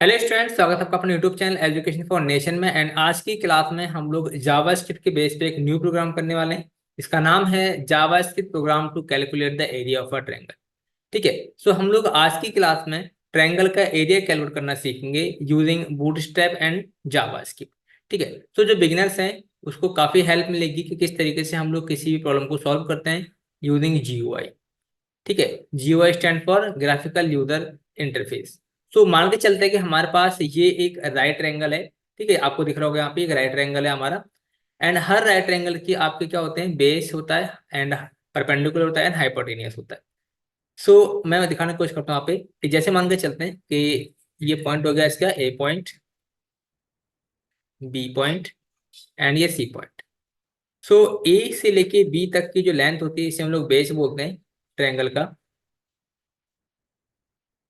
Hello student, स्वागत है आपका अपने YouTube channel education for nation में। एंड आज की क्लास में हम लोग जावास्क्रिप्ट के बेस पे एक न्यू प्रोग्राम करने वाले हैं। इसका नाम है JavaScript program to calculate the area of a triangle. ठीक है। सो हम लोग आज की क्लास में ट्रायंगल का एरिया कैलकुलेट करना सीखेंगे यूजिंग बूटस्ट्रैप एंड जावास्क्रिप्ट। ठीक है। सो जो बिगिनर्स हैं उसको काफी हेल्प मिलेगी कि किस तरीके से हम लोग किसी भी प्रॉब्लम को सॉल्व करते हैं यूजिंग जीयूआई। ठीक है। GUI stand for graphical user interface. So मान के चलते हैं कि हमारे पास ये एक राइट ट्रायंगल है। ठीक है, आपको दिख रहा होगा यहाँ पे एक राइट ट्रायंगल है हमारा। एंड हर राइट ट्रायंगल की आपके क्या होते हैं, बेस होता है एंड परपेंडिकुलर होता है एंड हाइपोटेनियस होता है। सो मैं दिखाने की कोशिश करता हूँ यहाँ पे कि जैसे मान के चलते हैं कि ये पॉइंट हो गया इसका ए पॉइंट, बी पॉइंट एंड ये सी पॉइंट। सो ए से लेके बी तक की जो लेंथ होती है इसे हम लोग बेस बोलते हैं ट्रायंगल का।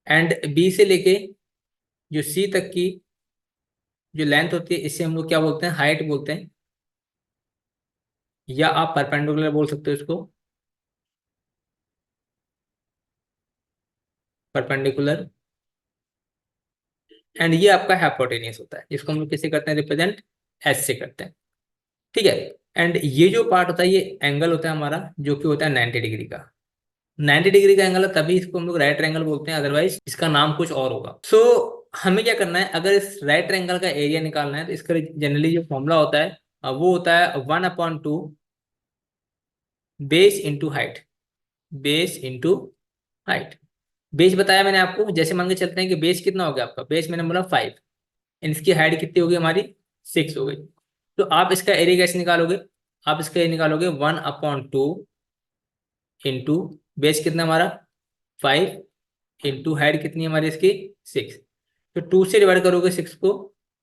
एंड बी से लेके जो सी तक की जो लेंथ होती है इसे हम लोग क्या बोलते हैं, हाइट बोलते हैं। या आप परपेंडिकुलर बोल सकते हो इसको, परपेंडिकुलर। एंड ये आपका हाइपोटेनियस होता है जिसको हम लोग किसे करते हैं, रिप्रेजेंट एस से करते हैं। ठीक है। एंड ये जो पार्ट होता है ये एंगल होता है हमारा जो कि होता है 90 डिग्री का। 90 डिग्री का एंगल है तभी इसको हम लोग राइट ट्रायंगल बोलते हैं, अदरवाइज इसका नाम कुछ और होगा। हमें क्या करना है, अगर इस राइट ट्रायंगल का एरिया निकालना है तो इसका जनरली जो फॉर्मूला होता है वो होता है 1/2 base into height. Base into height. Base बताया मैंने आपको, जैसे मान के चलते हैं कि बेस कितना हो गया आपका, बेस मैंने बोला 5। इसकी हाइट कितनी होगी हमारी, 6 हो गई। तो आप इसका एरिया कैसे निकालोगे, आप इसका एरिया निकालोगे 1/2 इंटू बेस कितना हमारा 5 इंटू हाइट कितनी है हमारी इसकी 6। तो 2 से डिवाइड करोगे 6 को,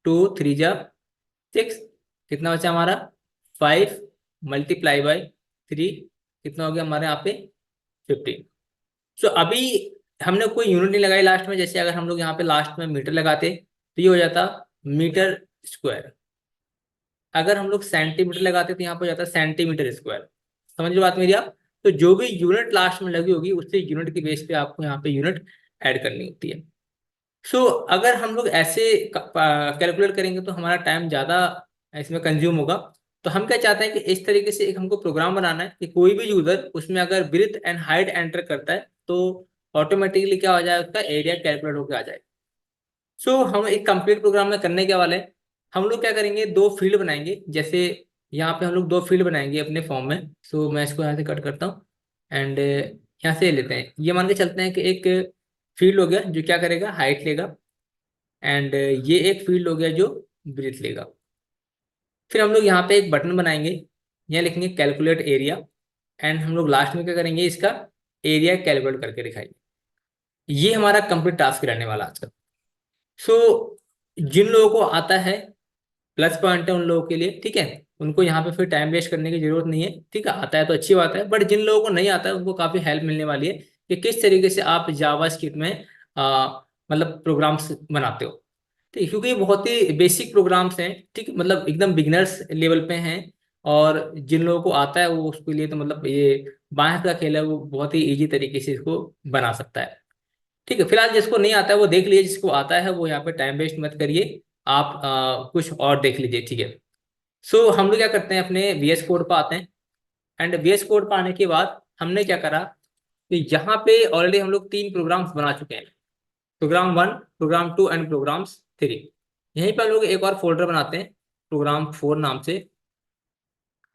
2 3 जा 6, कितना बचा हमारा 5 मल्टीप्लाई बाई 3, कितना हो गया हमारे यहाँ पे 15। अभी हमने कोई यूनिट नहीं लगाई लास्ट में, जैसे अगर हम लोग यहाँ पे लास्ट में मीटर लगाते तो ये हो जाता मीटर स्क्वायर। अगर हम लोग सेंटीमीटर लगाते तो यहाँ पे हो जाता सेंटीमीटर स्क्वायर। समझ लो बात मेरी आप। तो जो भी यूनिट लास्ट में लगी होगी उससे यूनिट के बेस पे आपको यहाँ पे यूनिट ऐड करनी होती है। अगर हम लोग ऐसे कैलकुलेट करेंगे तो हमारा टाइम ज़्यादा इसमें कंज्यूम होगा। तो हम क्या चाहते हैं कि इस तरीके से एक हमको प्रोग्राम बनाना है कि कोई भी यूजर उसमें अगर ब्रीथ एंड हाइट एंटर करता है तो ऑटोमेटिकली क्या हो जाए, उसका एरिया कैलकुलेट होकर आ जाए। हम एक कंप्लीट प्रोग्राम में करने के वाले हैं। हम लोग क्या करेंगे, दो फील्ड बनाएंगे। जैसे यहाँ पे हम लोग दो फील्ड बनाएंगे अपने फॉर्म में। मैं इसको यहाँ से कट करता हूँ एंड यहाँ से लेते हैं। ये मान के चलते हैं कि एक फील्ड हो गया जो क्या करेगा, हाइट लेगा। एंड ये एक फील्ड हो गया जो ब्रीथ लेगा। फिर हम लोग यहाँ पे एक बटन बनाएंगे, यहाँ लिखेंगे कैलकुलेट एरिया। एंड हम लोग लास्ट में क्या करेंगे, इसका एरिया कैलकुलेट करके दिखाएंगे। ये हमारा कंप्लीट टास्क रहने वाला आज का। जिन लोगों को आता है प्लस पॉइंट है उन लोगों के लिए। ठीक है, उनको यहाँ पे फिर टाइम वेस्ट करने की जरूरत नहीं है। ठीक है, आता है तो अच्छी बात है, बट जिन लोगों को नहीं आता है उनको काफी हेल्प मिलने वाली है कि किस तरीके से आप जावा स्क्रिप्ट में मतलब प्रोग्राम्स बनाते हो। ठीक है, क्योंकि ये बहुत ही बेसिक प्रोग्राम्स हैं। ठीक है, मतलब एकदम बिगनर्स लेवल पे हैं। और जिन लोगों को आता है वो उसके लिए तो मतलब ये बाएं हाथ का खेल है, वो बहुत ही इजी तरीके से इसको बना सकता है। ठीक है, फिलहाल जिसको नहीं आता है वो देख लीजिए, जिसको आता है वो यहाँ पे टाइम वेस्ट मत करिए। आप कुछ और देख लीजिए। ठीक है। हम लोग क्या करते हैं, अपने VS कोड पर आते हैं। एंड VS कोड पर आने के बाद हमने क्या करा कि यहाँ पे ऑलरेडी हम लोग 3 प्रोग्राम्स बना चुके हैं, प्रोग्राम 1, प्रोग्राम 2 एंड प्रोग्राम्स 3। यहीं पर हम लोग एक और फोल्डर बनाते हैं प्रोग्राम 4 नाम से।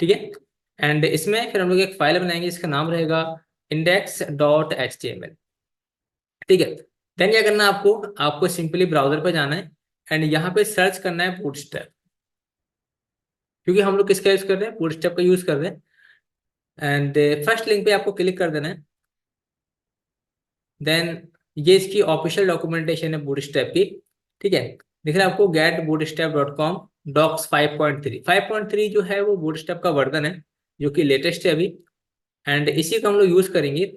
ठीक है। एंड इसमें फिर हम लोग एक फाइल बनाएंगे जिसका नाम रहेगा index.html। ठीक है। देन क्या करना है आपको, आपको सिंपली ब्राउजर पर जाना है एंड यहाँ पे सर्च करना है बूटस्ट्रैप। क्योंकि हम लोग किसका यूज कर रहे हैं, बूटस्ट्रैप का यूज कर रहे हैं। एंड फर्स्ट लिंक पे आपको क्लिक कर देना है। देन ये इसकी ऑफिशियल डॉक्यूमेंटेशन है बूटस्ट्रैप की। ठीक है, दिख रहा है आपको get Bootstrap dot com docs 5.3। 5.3 जो है वो बूटस्ट्रैप का वर्जन है जो कि लेटेस्ट है अभी। एंड इसी को हम लोग यूज करेंगे।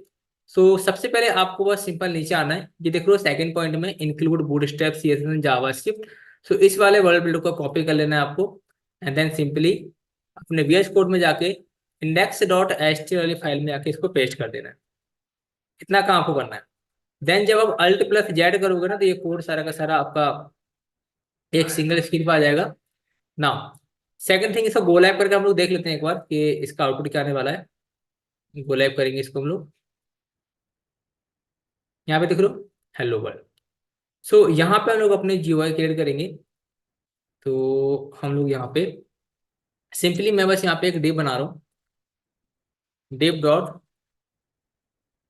सबसे पहले आपको बस सिंपल नीचे आना है, ये देख लो सेकंड पॉइंट में include bootstrap CSS and JavaScript. इस वाले वर्ड बिल्डर को कॉपी कर लेना है आपको। एंड देन सिंपली अपने VS कोड में जाके index.html वाली फाइल में जाके इसको पेस्ट कर देना है। इतना काम आपको करना है। देन जब आप अल्ट प्लस जेड करोगे ना तो ये कोड सारा का सारा आपका एक सिंगल स्क्रीन पर आ जाएगा ना। सेकंड थिंग, इसका गो लाइव करके हम लोग देख लेते हैं एक बार कि इसका आउटपुट क्या आने वाला है। गो लाइव करेंगे इसको हम लोग। यहाँ पे देख लो, हेलो वर्ल्ड। सो यहाँ पे हम लोग अपने जीयूआई क्रिएट करेंगे। तो हम लोग यहाँ पे सिंपली, मैं बस यहाँ पे एक डिव बना रहा हूँ, डिव डॉट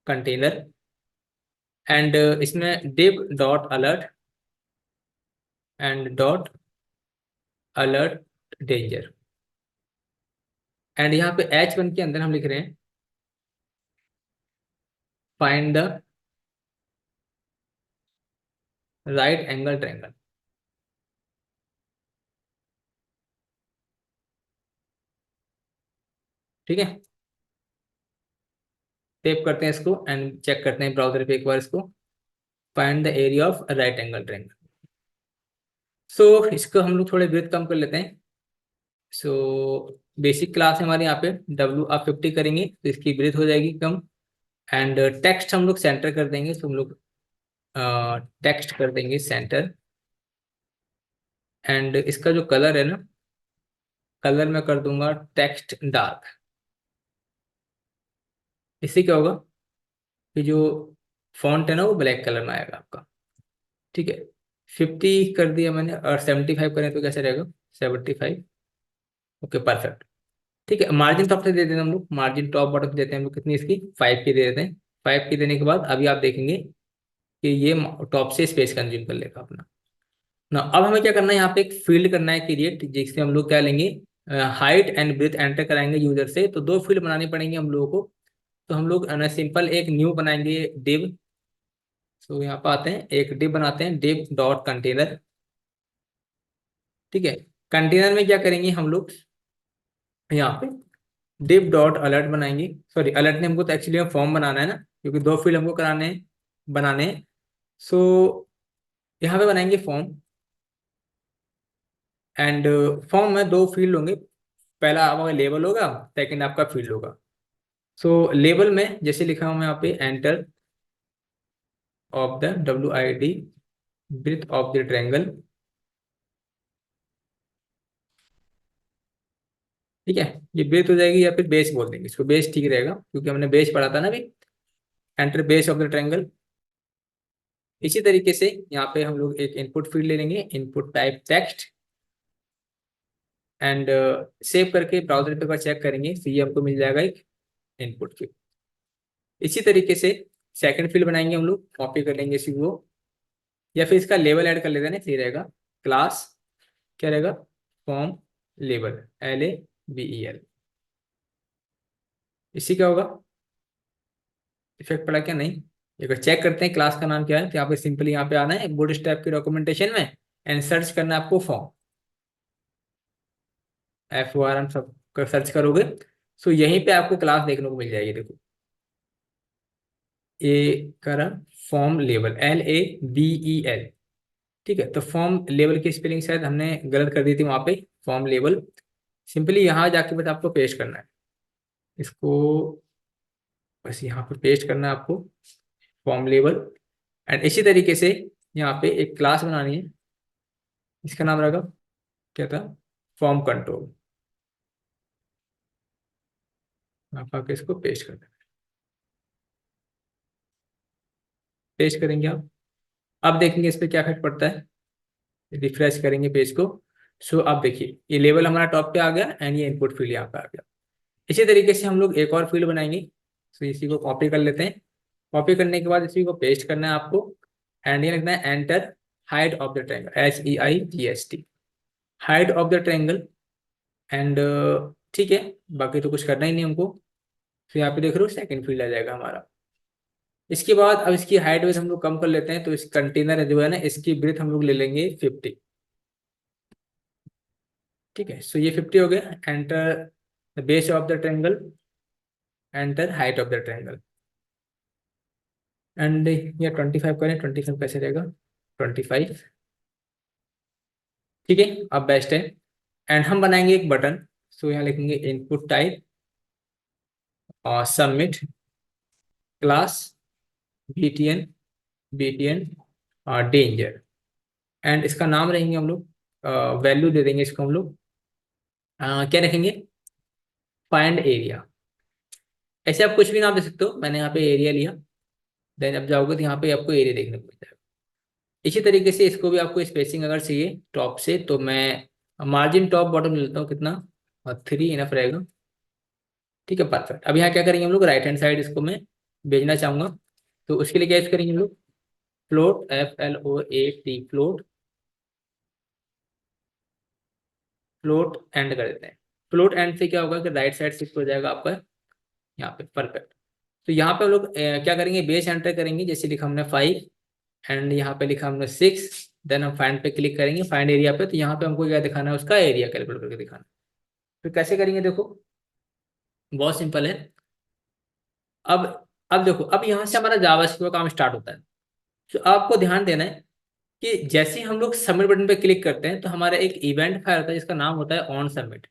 कंटेनर, एंड इसमें div dot alert and dot alert danger. And यहाँ पे H1 के अंदर हम लिख रहे हैं find the right angle triangle. ठीक है, सेव करते हैं इसको एंड चेक करते हैं ब्राउजर पे एक बार इसको, find the area of right angle triangle. So इसको हम लोग थोड़े ब्रीथ कम कर लेते हैं। सो बेसिक क्लास है हमारे यहाँ पे, W आप 50 करेंगे तो इसकी ब्रीथ हो जाएगी कम। एंड टेक्स्ट हम लोग सेंटर कर देंगे, तो हम लोग टेक्स्ट कर देंगे सेंटर। एंड इसका जो कलर है ना, कलर मैं कर दूंगा टेक्स्ट डार्क। इससे क्या होगा कि जो फॉन्ट है ना वो ब्लैक कलर में आएगा आपका। ठीक है, 50 कर दिया मैंने, और 75 करें तो कैसे रहेगा, 75। Okay perfect. ठीक है, मार्जिन टॉप से दे देते हैं हम लोग, मार्जिन टॉप बॉटम देते हैं हम लोग कितनी इसकी, 5 की दे देते हैं। 5 की देने के बाद अभी आप देखेंगे कि ये टॉप से स्पेस कंज्यूम कर लेगा अपना ना। अब हमें क्या करना है, यहाँ पे एक फील्ड करना है क्रिएट, जिससे हम लोग क्या लेंगे, हाइट एंड ब्रेथ एंटर कराएंगे यूजर से। तो दो फील्ड बनानी पड़ेंगे हम लोगों को। तो हम लोग सिंपल एक न्यू बनाएंगे डिव। तो यहाँ पे आते हैं, एक डिव बनाते हैं, डिव डॉट कंटेनर। ठीक है, कंटेनर में क्या करेंगे हम लोग, यहाँ पे डिव डॉट अलर्ट बनाएंगे। सॉरी, अलर्ट ने हमको तो एक्चुअली में फॉर्म बनाना है ना, क्योंकि दो फील्ड हमको कराने हैं, बनाने हैं। सो यहाँ पे बनाएंगे फॉर्म। एंड फॉर्म में दो फील्ड होंगे, पहला आपका लेबल होगा, सेकंड आपका फील्ड होगा। सो लेबल में जैसे लिखा हूं मैं यहाँ पे, enter of the WID breadth of the triangle. ठीक है, ये ब्रीथ हो जाएगी, या फिर बेस बोल देंगे इसको, बेस ठीक रहेगा क्योंकि हमने बेस पढ़ा था ना अभी। Enter base of the triangle. इसी तरीके से यहाँ पे हम लोग एक इनपुट फील्ड ले लेंगे, input type text. And save करके ब्राउजर पे चेक करेंगे तो ये हमको मिल जाएगा एक इनपुट फील्ड। इसी तरीके से सेकंड फील्ड बनाएंगे हम लोग, कॉपी कर लेंगे इसी को, या फिर इसका लेवल ऐड कर लेते हैं ना, सही रहेगा। क्लास क्या रहेगा, फॉर्म लेबल, LABEL। इससे क्या होगा, इफेक्ट पड़ा क्या, नहीं। एक बार चेक करते हैं क्लास का नाम क्या है। तो यहाँ पे सिंपली यहाँ पे आना है बूटस्ट्रैप की डॉक्यूमेंटेशन में, एंड सर्च करना है आपको फॉर्म, FORM सब कर सर्च करोगे। सो यहीं पे आपको क्लास देखने को मिल जाएगी, देखो ए करा, फॉर्म लेबल, LABEL। ठीक है, तो फॉर्म लेवल की स्पेलिंग शायद हमने गलत कर दी थी वहां पे, फॉर्म लेवल। सिंपली यहाँ जाके बस आपको पेस्ट करना है इसको, बस यहाँ पे पेस्ट करना है आपको, फॉर्म लेवल। एंड इसी तरीके से यहाँ पे एक क्लास बनानी है, इसका नाम रहेगा क्या था, फॉर्म कंट्रोल। आप आके इसको पेस्ट कर दें, पेस्ट करेंगे आप। अब देखेंगे इस पर क्या इफेक्ट पड़ता है, रिफ्रेश करेंगे पेज को। सो अब देखिए ये लेवल हमारा टॉप पे आ गया, एंड ये इनपुट फील्ड यहाँ पे आ गया। इसी तरीके से हम लोग एक और फील्ड बनाएंगे। तो इसी को कॉपी कर लेते हैं, कॉपी करने के बाद इसी को पेस्ट करना है आपको। एंड ये लिखना है enter height of the triangle, HEIGST, height of the triangle. And ठीक है, बाकी तो कुछ करना ही नहीं हमको। तो यहाँ पे देख रहे हो सेकंड फील्ड आ जाएगा हमारा। इसके बाद अब इसकी हाइट वेट हम लोग कम कर लेते हैं। तो इस कंटेनर जो है ना, इसकी ब्रेथ हम लोग ले लेंगे 50। ठीक है, सो ये 50 हो गया। Enter the base of the triangle, enter height of the triangle. And ये 25 करें, 25 कैसे रहेगा, 25। ठीक है, अब बेस्ट है। एंड हम बनाएंगे एक बटन। सो यहाँ लिखेंगे इनपुट टाइप और submit class BTN BTN danger, and इसका नाम रहेंगे हम लोग, वैल्यू दे देंगे इसको हम लोग, क्या रखेंगे, फाइंड एरिया। ऐसे आप कुछ भी नाम दे सकते हो, मैंने यहाँ पे एरिया लिया। देन अब जाओगे तो यहाँ पे आपको एरिया देखने को मिल जाएगा। इसी तरीके से इसको भी आपको स्पेसिंग अगर चाहिए टॉप से, तो मैं मार्जिन टॉप बॉटम लेता हूँ कितना, 3 इनफ रहेगा। ठीक है, परफेक्ट। अब यहाँ क्या करेंगे हम लोग, राइट हैंड साइड इसको मैं भेजना चाहूंगा, तो उसके लिए क्या यूज करेंगे हम लोग, float, FLOAT, float, float and कर देते हैं। फ्लोट एंड से क्या होगा कि राइट साइड शिफ्ट हो जाएगा आपका यहाँ पे, परफेक्ट। तो यहाँ पे हम लोग क्या करेंगे, बेस एंटर करेंगे, जैसे लिखा हमने 5, एंड यहाँ पे लिखा हमने 6। देन हम फाइंड पे क्लिक करेंगे, फाइंड एरिया पे, तो यहाँ पे हमको क्या दिखाना है, उसका एरिया कैलकुलेट करके दिखाना है। फिर कैसे करेंगे देखो, बहुत सिंपल है। अब अब देखो, अब यहाँ से हमारा जावास्क्रिप्ट का काम स्टार्ट होता है। तो आपको ध्यान देना है कि जैसे ही हम लोग सबमिट बटन पे क्लिक करते हैं, तो हमारा एक इवेंट फायर होता है जिसका नाम होता है ऑन सबमिट।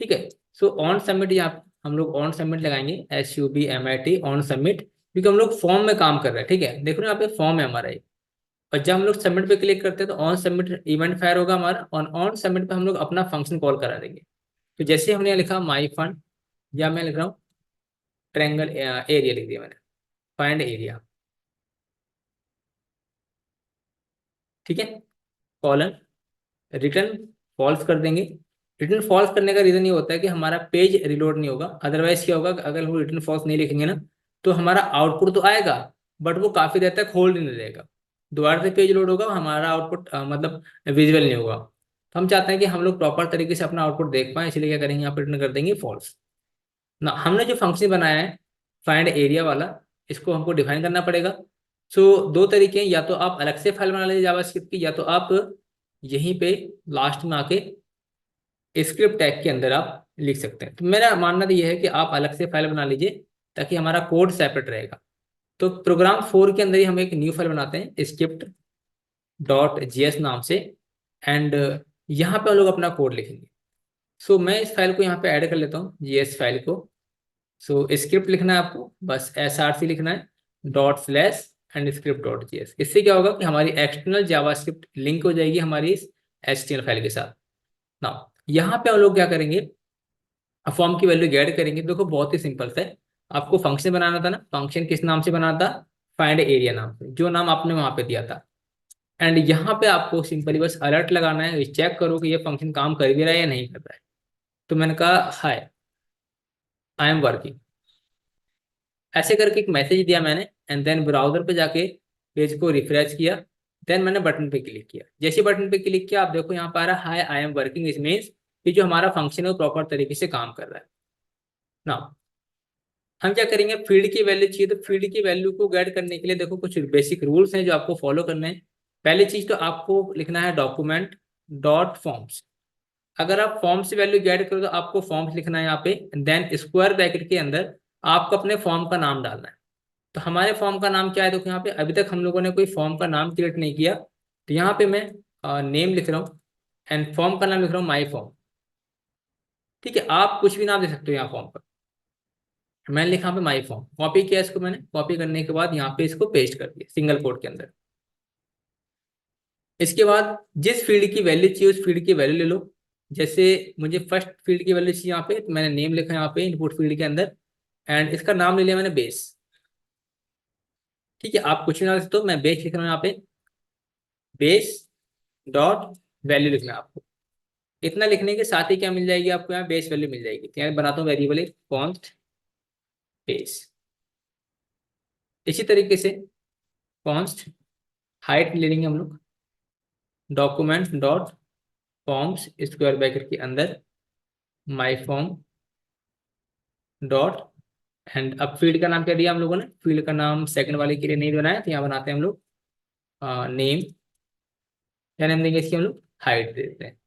ठीक है, सो ऑन सबमिट, यहाँ हम लोग ऑन सबमिट लगाएंगे, SUBMIT, ऑन सबमिट, क्योंकि हम लोग फॉर्म में काम कर रहे हैं। ठीक है, देखो ना यहाँ पे फॉर्म है हमारा एक, और जब हम लोग सबमिट पे क्लिक करते हैं तो ऑन सबमिट इवेंट फायर होगा हमारा, और ऑन सबमिट पे हम लोग अपना फंक्शन कॉल करा देंगे। तो जैसे हमने यहाँ लिखा माई फंड, या मैं लिख रहा हूँ ट्रायंगल एरिया, लिख दिया मैंने, फाइंड एरिया। ठीक है, कॉलन, रिटर्न फॉल्स कर देंगे। रिटर्न फॉल्स करने का रीजन ये होता है कि हमारा पेज रिलोड नहीं होगा। अदरवाइज क्या होगा, अगर हम रिटर्न फॉल्स नहीं लिखेंगे ना, तो हमारा आउटपुट तो आएगा, बट वो काफी देर तक होल्ड नहीं रहेगा। दोबारा से पेज लोड होगा, हमारा आउटपुट मतलब विजुअल नहीं होगा। तो हम चाहते हैं कि हम लोग प्रॉपर तरीके से अपना आउटपुट देख पाएं, इसलिए क्या करेंगे, यहाँ पर रिटर्न कर देंगे फॉल्स ना। हमने जो फंक्शन बनाया है फाइंड एरिया वाला, इसको हमको डिफाइन करना पड़ेगा। सो दो तरीके हैं, या तो आप अलग से फाइल बना लीजिए जावास्क्रिप्ट की, या तो आप यहीं पे लास्ट में आके स्क्रिप्ट टैग के अंदर आप लिख सकते हैं। तो मेरा मानना तो यह है कि आप अलग से फाइल बना लीजिए, ताकि हमारा कोड सेपरेट रहेगा। तो प्रोग्राम 4 के अंदर ही हम एक न्यू फाइल बनाते हैं, script.js नाम से, एंड यहाँ पे हम लोग अपना कोड लिखेंगे। सो मैं इस फाइल को यहाँ पे ऐड कर लेता हूँ, JS फाइल को। सो स्क्रिप्ट लिखना है आपको, बस SRC लिखना है, ./and script.js। इससे क्या होगा कि हमारी एक्सटर्नल जावास्क्रिप्ट लिंक हो जाएगी हमारी इस HTML फाइल के साथ ना। यहाँ पे हम लोग क्या करेंगे, फॉर्म की वैल्यू ऐड करेंगे। देखो बहुत ही सिंपल सा है, आपको फंक्शन बनाना था ना, फंक्शन किस नाम से बनाना था, फाइंड एरिया नाम से, जो नाम आपने वहां पे दिया था। एंड यहाँ पे आपको सिंपली बस अलर्ट लगाना है, चेक करो कि ये फंक्शन काम कर भी रहा है या नहीं कर रहा है। तो मैंने कहा हाय, आई एम वर्किंग, ऐसे करके एक मैसेज दिया मैंने, एंड देन ब्राउजर पे जाके पेज को रिफ्रेश किया। देन मैंने बटन पे क्लिक किया, जैसे बटन पे क्लिक किया, आप देखो यहाँ पर आ रहा है हाय आई एम वर्किंग, इस मीन्स कि जो हमारा फंक्शन है वो प्रॉपर तरीके से काम कर रहा है ना। हम क्या करेंगे, फील्ड की वैल्यू चाहिए, तो फील्ड की वैल्यू को गाइड करने के लिए देखो कुछ बेसिक रूल्स हैं जो आपको फॉलो करने हैं। पहली चीज तो आपको लिखना है डॉक्यूमेंट डॉट फॉर्म्स। अगर आप फॉर्म से वैल्यू गाइड करो तो आपको फॉर्म्स लिखना है यहाँ पे, देन स्क्वायर ब्रैकेट के अंदर आपको अपने फॉर्म का नाम डालना है। तो हमारे फॉर्म का नाम क्या है, देखो यहाँ पे अभी तक हम लोगों ने कोई फॉर्म का नाम क्रिएट नहीं किया, तो यहाँ पे मैं नेम लिख रहा हूँ, एंड फॉर्म का नाम लिख रहा हूँ माई फॉर्म। ठीक है, आप कुछ भी नाम दे सकते हो यहाँ फॉर्म पर। मैंने लिखा यहाँ पे माई फॉर्म, कॉपी किया इसको मैंने, कॉपी करने के बाद यहाँ पे इसको पेस्ट कर दिया सिंगल कोट के अंदर। इसके बाद जिस फील्ड की वैल्यू चाहिए उस फील्ड की वैल्यू ले लो। जैसे मुझे फर्स्ट फील्ड की वैल्यू चाहिए यहाँ पे, तो मैंने नेम लिखा यहाँ पे इनपुट फील्ड के अंदर, एंड इसका नाम ले लिया मैंने बेस। ठीक है, आप कुछ भी ना सकते हो, मैं बेस लिख रहा हूँ यहाँ पे, बेस डॉट वैल्यू लिखना है आपको। इतना लिखने के साथ ही क्या मिल जाएगी आपको, यहाँ बेस वैल्यू मिल जाएगी। तो यहाँ बनाता हूँ वेरिएबल कॉन्स्ट बेस। इसी तरीके से कॉन्स्ट हाइट ले लेंगे हम लोग, document dot forms square bracket के अंदर माई फॉर्म डॉट, एंड अब फील्ड का नाम क्या दिया हम लोगों ने, फील्ड का नाम सेकंड वाले के लिए नहीं बनाया, तो यहाँ बनाते हैं हम लोग नेम। क्या नेम देंगे इसकी हम लोग, हाइट दे देते हैं।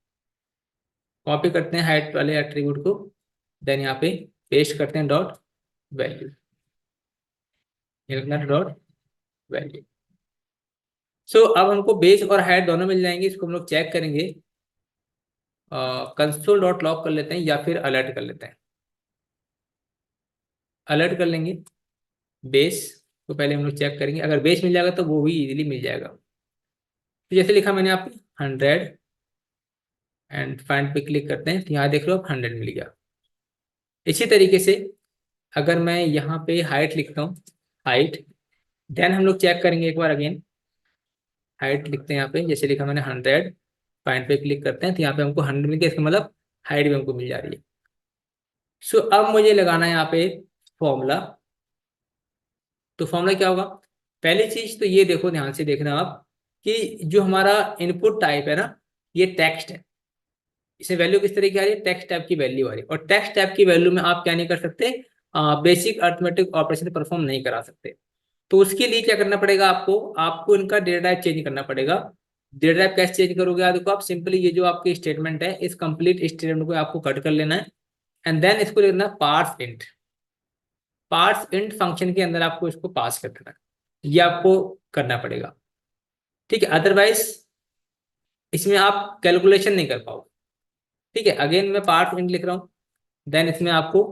कॉपी करते हैं हाइट वाले एट्रीब्यूट को, देन यहाँ पे पेस्ट करते हैं डॉट वैल्यू, डॉट वैल्यू। सो अब हमको बेस और हाइट दोनों मिल जाएंगे, इसको हम लोग चेक करेंगे। कंसोल डॉट लॉग कर लेते हैं, या फिर अलर्ट कर लेते हैं। अलर्ट कर लेंगे बेस तो पहले हम लोग चेक करेंगे, अगर बेस मिल जाएगा तो वो भी इजीली मिल जाएगा। तो जैसे लिखा मैंने यहाँ पे 100 एंड फाइंड पे क्लिक करते हैं, तो यहाँ देख लो अब 100 मिल गया। इसी तरीके से अगर मैं यहाँ पे हाइट लिखता हूँ, हाइट, देन हम लोग चेक करेंगे एक बार अगेन। हाइट लिखते हैं यहाँ पे, जैसे लिखा मैंने 100, फाइंड पे क्लिक करते हैं तो यहाँ पे हमको 100 मिल गया, इसका मतलब हाइट भी हमको मिल जा रही है। सो अब मुझे लगाना है यहाँ पे फॉर्मूला। तो फॉर्मूला क्या होगा? पहली चीज तो ये देखो, ध्यान से देखना आप, कि जो हमारा इनपुट टाइप है ना, ये टेक्स्ट है। इसे वैल्यू किस तरह की आ रही है? टेक्स्ट टाइप की वैल्यू आ रही है। और टेक्स्ट टाइप की वैल्यू में आप क्या नहीं कर सकते? बेसिक अर्थमेटिक ऑपरेशन परफॉर्म नहीं करा सकते। तो उसके लिए क्या करना पड़ेगा आपको? आपको इनका डेटा टाइप चेंज करना पड़ेगा। डेटा टाइप कैसे चेंज करोगे? देखो आप सिंपली ये जो आपकी स्टेटमेंट है, इस कंप्लीट स्टेटमेंट को आपको कट कर लेना है एंड देन इसको लिखना parse int. Parse int function के अंदर आपको इसको पास कर देना है, ये आपको करना पड़ेगा। ठीक है, अदरवाइज इसमें आप कैलकुलेशन नहीं कर पाओगे। ठीक है, अगेन मैं पार्ट इंट लिख रहा हूँ, देन इसमें आपको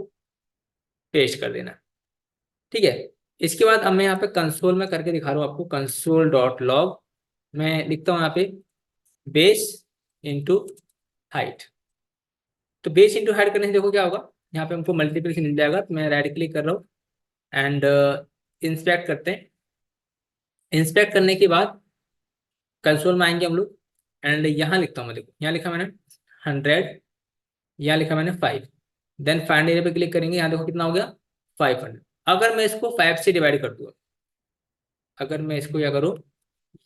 पेस्ट कर देना है। ठीक है, इसके बाद अब मैं यहाँ पे कंसोल में करके दिखा रहा हूँ आपको, कंसोल डॉट लॉग। मैं लिखता हूँ यहाँ पे बेस इंटू हाइट। तो बेस इंटू हाइट करने से देखो क्या होगा, यहाँ पे हमको मल्टीप्लिकेशन मिल जाएगा। तो मैं राइट क्लिक कर रहा हूँ एंड इंस्पेक्ट करते हैं। इंस्पेक्ट करने के बाद कंसोल में आएंगे हम लोग एंड यहाँ लिखता हूँ मैं, देखो यहाँ लिखा मैंने 100, यहाँ लिखा मैंने 5। देन फाइंड एरिया पे क्लिक करेंगे, यहाँ देखो कितना हो गया 500। अगर मैं इसको 5 से डिवाइड कर दूँ, अगर मैं इसको क्या करूँ,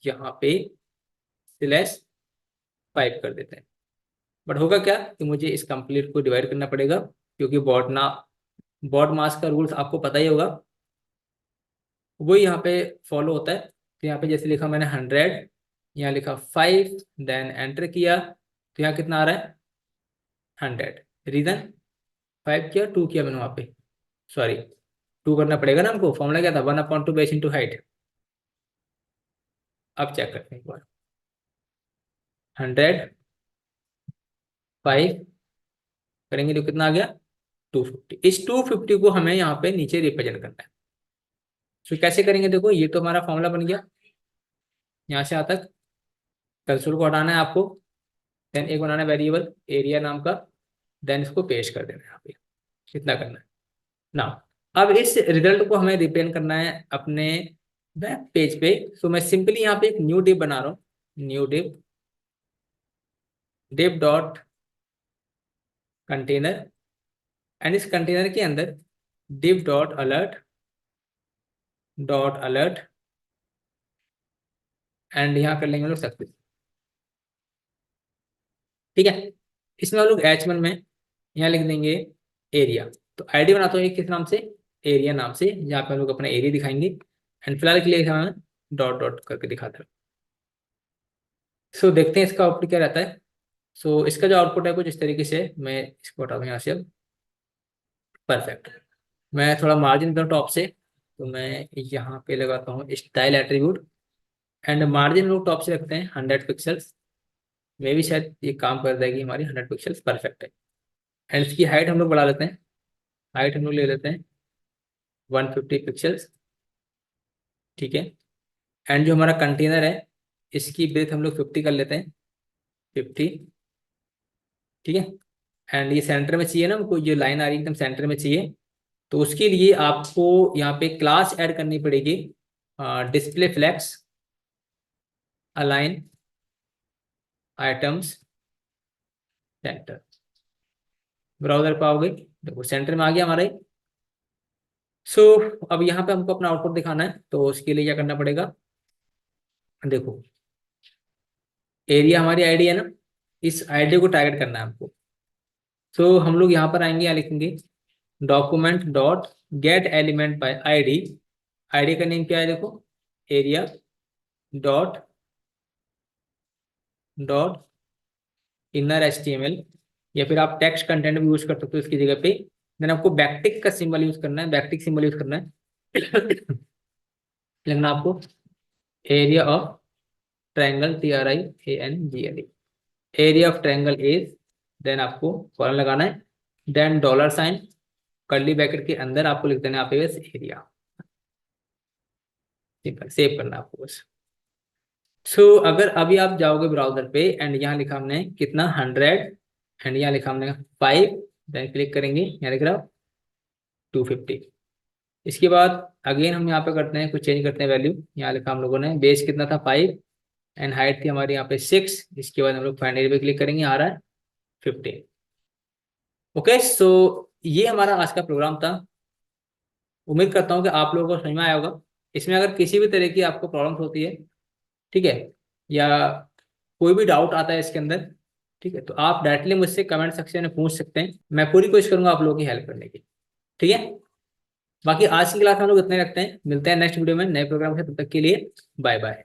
यहाँ पे /5 कर देते हैं। बट होगा क्या कि मुझे इस कंप्लीट को डिवाइड करना पड़ेगा, क्योंकि बॉड मास का रूल्स आपको पता ही होगा, वही यहाँ पे फॉलो होता है। तो यहाँ पे जैसे लिखा मैंने 100, यहाँ लिखा 5, देन एंटर किया, तो यहाँ कितना आ रहा है 100। रीजन 5 किया, 2 किया मैंने वहाँ पे, सॉरी 2 करना पड़ेगा ना हमको। फॉर्मूला क्या था? 1/2 बेस इंटू हाइट। अब चेक करते हैं एक बार, 105 करेंगे तो कितना आ गया 250। इस 250 को हमें यहाँ पे नीचे रिप्रेजेंट करना है। तो कैसे करेंगे? देखो ये तो हमारा फॉर्मूला बन गया, यहाँ से यहाँ तक। कंसोल को हटाना है आपको, देन एक बनाना है वेरिएबल एरिया नाम का, देन इसको पेस्ट कर देना है यहाँ पे। कितना करना है ना? अब इस रिजल्ट को हमें रिप्रेजेंट करना है अपने वेब पेज पे। सो मैं सिंपली यहाँ पे एक न्यू डिव बना रहा हूँ, new div, div dot container, and इस कंटेनर के अंदर div डॉट अलर्ट एंड यहाँ कर लेंगे हम लोग सक्सेस। ठीक है, इसमें हम लोग H1 में यहाँ लिख देंगे एरिया। तो आईडी बनाता हूँ एक किस नाम से, एरिया नाम से, जहाँ पे हम लोग अपना एरिया दिखाएंगे। एंड फिलहाल के लिए मैं डॉट डॉट करके दिखाता हूँ। सो देखते हैं इसका आउटपुट क्या रहता है। सो इसका जो आउटपुट है कुछ इस तरीके से, मैं इसको हटा दूँ यहाँ से अब। परफेक्ट। मैं थोड़ा मार्जिन करूँ टॉप से, तो मैं यहाँ पे लगाता हूँ स्टाइल एट्रीब्यूट एंड मार्जिन लोग टॉप से रखते हैं 100 पिक्सल्स। मे भी शायद ये काम कर जाएगी हमारी, 100 पिक्सल्स परफेक्ट है। एंड इसकी हाइट हम लोग बढ़ा लेते हैं, हाइट हम लोग ले लेते हैं 150 पिक्सल्स। ठीक है, एंड जो हमारा कंटेनर है इसकी ब्रेथ हम लोग 50 कर लेते हैं, 50। ठीक है, एंड ये सेंटर में चाहिए ना हमको, ये लाइन आ रही है एकदम सेंटर में चाहिए। तो उसके लिए आपको यहाँ पे क्लास ऐड करनी पड़ेगी, display flex align items centre. Browser पाओगे, देखो सेंटर में आ गया हमारे। सो अब यहाँ पे हमको अपना आउटपुट दिखाना है, तो उसके लिए क्या करना पड़ेगा? देखो एरिया हमारी आईडी है ना, इस आईडी को टारगेट करना है हमको। सो हम लोग यहाँ पर आएंगे, यहाँ लिखेंगे document dot gate element by ID. ID का नेम क्या है? देखो area dot dot inner HTML, या फिर आप टेक्स्ट कंटेंट भी यूज कर सकते हो इसकी जगह पे। देन आपको बैकटिक का सिंबल यूज करना है, बैकटिक सिंबल यूज करना है। लिखना आपको area of triangle, TRIANGLE, area of triangle is, then आपको कॉलन लगाना है, देन $, कर्ली ब्रैकेट के अंदर आपको लिख देना है आप एरिया। सिंपल सेव करना है आपको बस। सो अगर अभी आप जाओगे ब्राउजर पे एंड यहाँ लिखा हमने कितना 100 एंड यहाँ लिखा हमने 5, देन क्लिक करेंगे, यहाँ लिख रहा 250। इसके बाद अगेन हम यहाँ पे करते हैं, कुछ चेंज करते हैं वैल्यू। यहाँ लिखा हम लोगों ने बेस कितना था 5 एंड हाइट थी हमारी यहाँ पे 6। इसके बाद हम लोग फाइनल पे क्लिक करेंगे, आ रहा है 15। ओके, सो ये हमारा आज का प्रोग्राम था। उम्मीद करता हूँ कि आप लोगों को समझ में आया होगा। इसमें अगर किसी भी तरह की आपको प्रॉब्लम्स होती है, ठीक है, या कोई भी डाउट आता है इसके अंदर, ठीक है, तो आप डायरेक्टली मुझसे कमेंट सेक्शन में पूछ सकते हैं। मैं पूरी कोशिश करूंगा आप लोगों की हेल्प करने की। ठीक है, बाकी आज की क्लास हम लोग इतने रखते हैं, मिलते हैं नेक्स्ट वीडियो में नए प्रोग्राम के, तब तक के लिए बाय बाय।